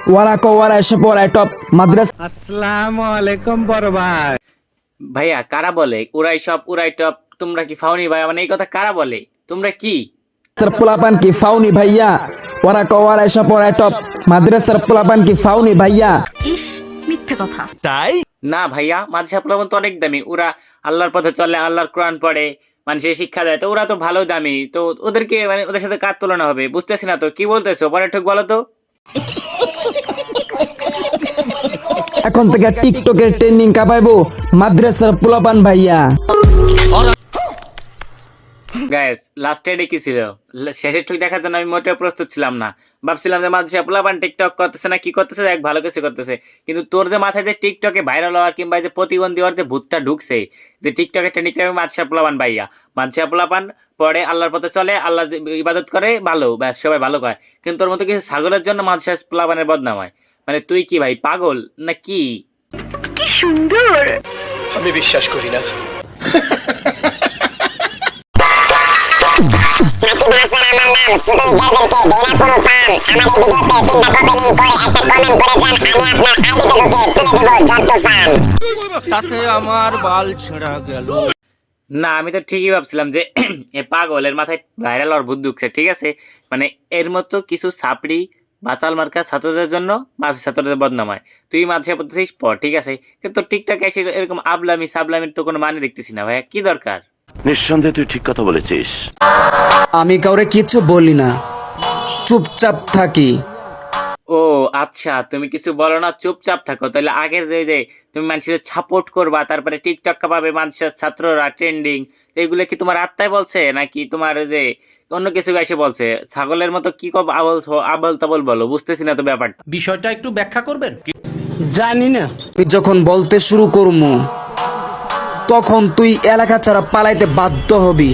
ওরা কো ওরা এসে পড়ায় টপ মাদ্রাসা। আসসালামু আলাইকুম বড় ভাই। ভাইয়া কারা বলে উড়াই সব উড়াই টপ? তোমরা কি ফাউনি ভাই? মানে এই কথা কারা বলে? তোমরা কি পোলাপান কি ফাউনি ভাইয়া? ওরা কো ওরা এসে পড়ায় টপ মাদ্রাসার পোলাপান কি ফাউনি ভাইয়া? ইস মিথ্যে কথা। না ভাইয়া, মাদ্রাসা পোলাপান তো অনেক দামি। ওরা আল্লাহর পথে চলে, আল্লাহর কোরআন পড়ে, মানুষের শিক্ষা দেয়, তো ওরা তো ভালো দামি। তো ওদেরকে মানে ওদের সাথে কার তুলনা হবে? বুঝতেছি না তো কি বলতেছো, পরে ঠিক বলো তো। এখন থেকে টিকটকের ট্রেন্ডিং কাপাইবো মাদ্রাসার পোলাপান ভাইয়া। গাইস লাস্টে এডে কি ছিল? শেষের ঠিক দেখার জন্য আমি মোটেও প্রস্তুত ছিলাম না। ভাবছিলাম যে মাদ্রাসা পোলাপান টিকটক করতেছে না কি করতেছে, এক ভালো কিছু করতেছে। কিন্তু তোর যে মাথায় যে টিকটকে ভাইরাল হওয়ার কিংবা যে প্রতিবন্ধী হওয়ার যে ভূতটা ঢুকছে, যে টিকটকে ট্রেন্ডিং মাদ্রাসা পোলাপান ভাইয়া, মাদ্রাসা পোলাপান পড়ে, আল্লাহর পথে চলে, আল্লাহ ইবাদত করে, ভালো ব্যাস সবাই ভালো কয়। কিন্তু তোর মতো কিছু ছাগলের জন্য মাদ্রাসা পোলাপানের বদনাম হয়। মানে তুই কি ভাই পাগল না কি? কি সুন্দর। আমি বিশ্বাস করি না। না আমি তো ঠিকই ভাবছিলাম যে এ পাগল, এর মাথায় ভাইরাল আর ভূত ঢুকছে, ঠিক আছে। মানে এর মতো কিছু ছাপড়ি বাচাল মার্কা ছাত্রদের জন্য মাঝে ছাত্রদের বদনাম হয়। তুই মাঝে পড়তেছিস পর, ঠিক আছে, কিন্তু টিকটক এসে এরকম আবলামি সাবলামির তো কোনো মানে দেখতেছি না ভাইয়া, কি দরকার? নিঃসন্দেহে তুই ঠিক কথা বলেছিস। আমি কাউরে কিছু বলি না, চুপচাপ থাকি। ও আচ্ছা, তুমি কিছু বলো না, চুপচাপ থাকো। তাহলে আগের যে তুমি মানুষের সাপোর্ট করবা, তারপরে টিকটক পাবে মানুষের ছাত্ররা ট্রেন্ডিং, এগুলো কি তোমার আত্মায় বলছে নাকি তোমার যে অন্য কিছু এসে বলছে? ছাগলের মতো কি কব আবল তাবল বলো, বুঝতেছি না তো ব্যাপারটা। বিষয়টা একটু ব্যাখ্যা করবেন? জানি না। তুই যখন বলতে শুরু করমু তখন তুই এলাকা ছাড়া পালাইতে বাধ্য হবি।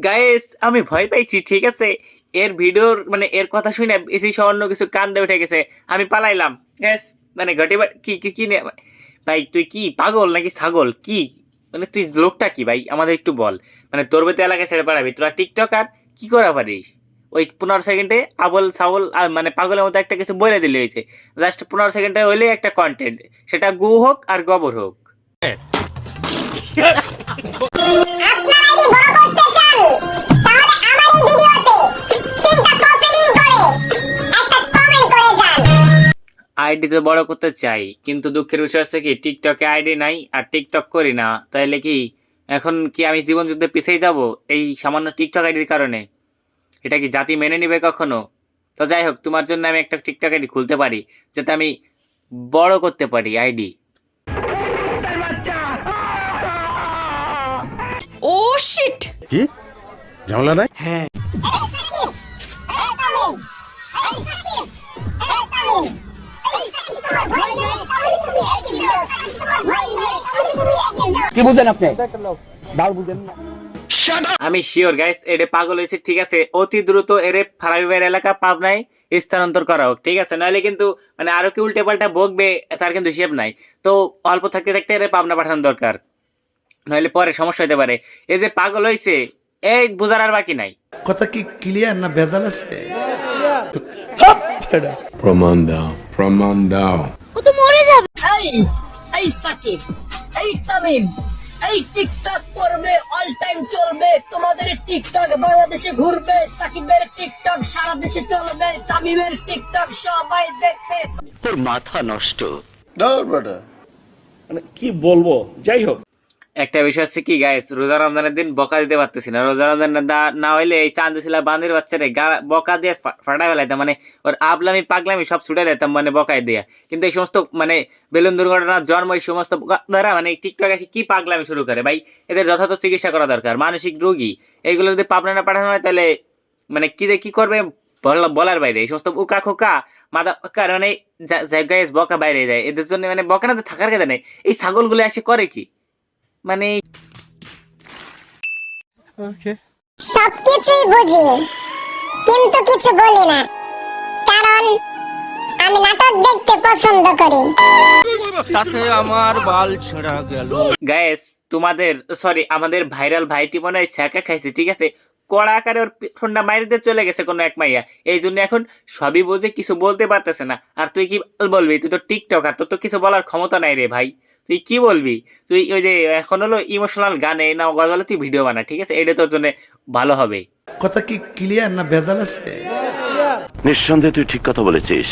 গাইস আমি ভয় পাইছি, ঠিক আছে। এর ভিডিওর মানে এর কথা শুনে এসে অন্য কিছু কান্দে উঠে গেছে, আমি পালাইলাম। গ্যাস মানে ঘটে কি কি কি ভাই তুই কি পাগল নাকি ছাগল কি? মানে তুই লোকটা কি ভাই আমাদের একটু বল। মানে তোর বেতে এলাকায় ছেড়ে পাঠাবি তোরা টিকটক আর কি করা পারিস? ওই 15 সেকেন্ডে আবল ছাগল মানে পাগলের মতো একটা কিছু বলে দিলে হয়েছে। জাস্ট 15 সেকেন্ডে হইলে একটা কন্টেন্ট, সেটা গু হোক আর গোবর হোক। আইডি তো বড় করতে চাই, কিন্তু দুঃখের বিষয় হচ্ছে কি টিকটকে আইডি নাই আর টিকটক করি না। তাইলে কি এখন কি আমি জীবন যুদ্ধে পিছিয়ে যাব এই সামান্য টিকটক আইডির কারণে? এটা কি জাতি মেনে নিবে কখনো? তো যাই হোক, তোমার জন্য আমি একটা টিকটক আইডি খুলতে পারি যাতে আমি বড় করতে পারি আইডি। ও শিট। কি ঝামেলা নাই? কি বুঝেন আপনি? বাল বুঝেন না। আমি শিওর গাইস এরে পাগল হয়েছে, ঠিক আছে। অতি দ্রুত এরে ফারাবিবের এলাকা পাবনায় স্থানান্তর করা হোক, ঠিক আছে। নাহলে কিন্তু মানে আরো কি উল্টে পাল্টা বকবে তার কিন্তু হিসেব নাই। তো অল্প থাকতে থাকতে এরে পাবনা পাঠানো দরকার, নইলে পরে সমস্যা হতে পারে। এই যে পাগল হয়েছে এই বুঝার আর বাকি নাই। কথা কি ক্লিয়ার না ভেজাল আছে? প্রমাণ দাও, প্রমাণ দাও। ও তো মরে যাবে। এই সাকিব, এই তামিম, এই টিকটক করবে, অল টাইম চলবে। তোমাদের টিকটক বাংলাদেশে ঘুরবে, সাকিবের টিকটক সারা দেশে চলবে, তামিমের টিকটক সবাই দেখবে। তোর মাথা নষ্ট। মানে কি বলবো, যাই হোক। একটা বিষয় হচ্ছে কি গাইস, রোজা রমজানের দিন বকা দিতে পারতেছি না। রোজা রমজান না হইলে এই চাঁদশিলা বান্দির বাচ্চারে বকা দিয়ে ফাটা ফেলাইতাম, মানে ওর আবলামি পাগলামি সব ছুটে দিতাম মানে বকায় দিয়ে। কিন্তু এই সমস্ত মানে বেলুন দুর্ঘটনার জন্ম এই সমস্ত দ্বারা মানে টিকটক এসে কি পাগলামি শুরু করে ভাই, এদের যথাযথ চিকিৎসা করা দরকার। মানসিক রোগী এইগুলো যদি পাবনা না পাঠানো হয় তাহলে মানে কি যে কি করবে বলার বাইরে। এই সমস্ত উকা খোকা মাথা কারণে গাইস বকা বাইরে যায় এদের জন্য, মানে বকা না থাকার কথা নেই। এই ছাগলগুলো এসে করে কি মানে? সবকিছুই বুঝি কিন্তু কিছু বলি না, কারণ আমি নাটক দেখতে পছন্দ করি। তাতে আমার বাল ছেঁড়া গেল। গাইস তোমাদের সরি আমাদের ভাইরাল ভাইটি মনে হয় ছ্যাঁকা খাইছে, ঠিক আছে। কড়া আকারে ওর পিছনটা মাইরিতে চলে গেছে কোনো এক মাইয়া, এই জন্য এখন সবই বুঝে কিছু বলতে পারতেছে না। আর তুই কি বলবি? তুই তো টিকটকার, তোর তো কিছু বলার ক্ষমতা নাই রে ভাই, তুই কি বলবি? তুই ওই যে এখন হলো ইমোশনাল গানে না গজলে তুই ভিডিও বানা, ঠিক আছে, এটা তোর জন্য ভালো হবে। কথা কি ক্লিয়ার না ভেজাল আছে? নিঃসন্দেহে তুই ঠিক কথা বলেছিস।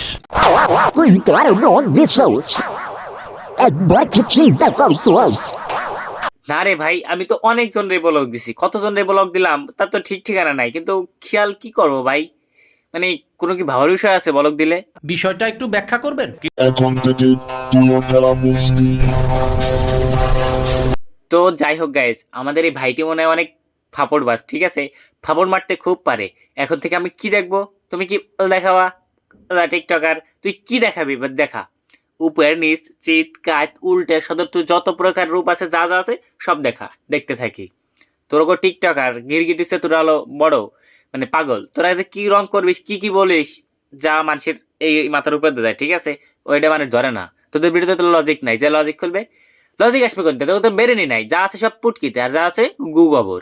না রে ভাই, আমি তো অনেকজন রে ব্লগ দিছি, কতজন রে ব্লগ দিলাম তার তো ঠিক ঠিকানা নাই, কিন্তু খেয়াল কি করবো ভাই, মানে কোনো কি ভাবার বিষয় আছে ব্লগ দিলে? বিষয়টা একটু ব্যাখ্যা করবেন? তো যাই হোক গাইস, আমাদের এই ভাইটি মনে হয় অনেক ফাপড় বাস, ঠিক আছে, ফাপড় মারতে খুব পারে। এখন থেকে আমি কি দেখবো? তুমি কি দেখাবা টিকটকার? তুই কি দেখাবি? দেখা, উপর নিচ চিত কাত উল্টে সদর, তুই যত প্রকার রূপ আছে যা যা আছে সব দেখতে থাকি। তোর গো টিকটকার গিরগিটিসে তোরা হলো বড় মানে পাগল, তোরা যে কি রং করবিস কি কি বলিস যা মানুষের এই মাথার উপর দেয়, ঠিক আছে, ওইটা মানে ধরে না। তোদের ভিডিওতে তো লজিক নাই, যে লজিক খুলবে লজিক আসবে কোনটা? তোর তো বেরেনি নাই, যা আছে সব পুটকিতে, আর যা আছে গু গোবর।